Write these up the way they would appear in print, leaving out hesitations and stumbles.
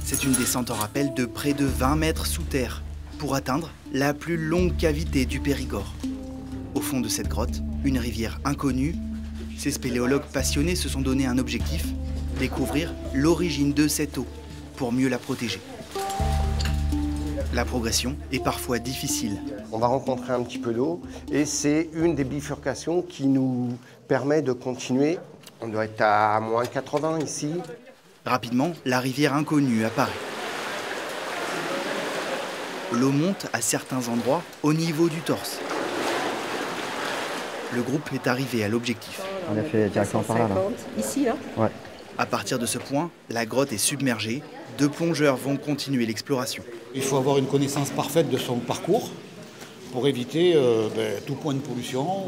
C'est une descente en rappel de près de 20 mètres sous terre pour atteindre la plus longue cavité du Périgord. Au fond de cette grotte, une rivière inconnue. Ces spéléologues passionnés se sont donné un objectif, découvrir l'origine de cette eau pour mieux la protéger. La progression est parfois difficile. On va rencontrer un petit peu d'eau et c'est une des bifurcations qui nous permet de continuer. On doit être à moins 80 ici. Rapidement, la rivière inconnue apparaît. L'eau monte à certains endroits au niveau du torse. Le groupe est arrivé à l'objectif. On a fait directement par là. Ici, là? Ouais. À partir de ce point, la grotte est submergée. 2 plongeurs vont continuer l'exploration. Il faut avoir une connaissance parfaite de son parcours pour éviter tout point de pollution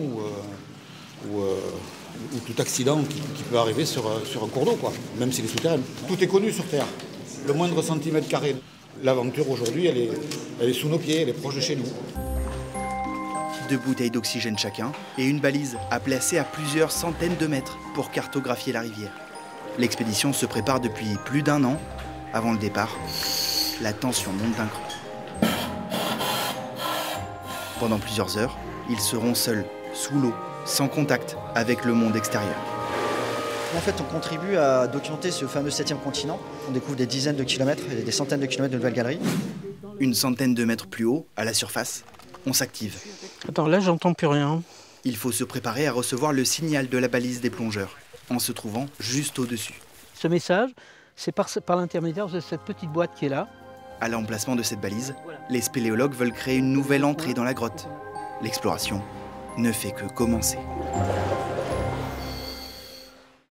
ou tout accident qui peut arriver sur un cours d'eau, quoi, même s'il est souterrain. Tout est connu sur Terre. Le moindre centimètre carré. L'aventure aujourd'hui, elle est sous nos pieds, elle est proche de chez nous. 2 bouteilles d'oxygène chacun et une balise à placer à plusieurs centaines de mètres pour cartographier la rivière. L'expédition se prépare depuis plus d'1 an. Avant le départ, la tension monte d'un cran. Pendant plusieurs heures, ils seront seuls, sous l'eau, sans contact avec le monde extérieur. En fait, on contribue à documenter ce fameux 7e continent. On découvre des dizaines de kilomètres et des centaines de kilomètres de nouvelles galeries. Une centaine de mètres plus haut, à la surface, on s'active. Attends, là, j'entends plus rien. Il faut se préparer à recevoir le signal de la balise des plongeurs, en se trouvant juste au-dessus. Ce message, c'est par l'intermédiaire de cette petite boîte qui est là. À l'emplacement de cette balise, les spéléologues veulent créer une nouvelle entrée dans la grotte. L'exploration ne fait que commencer.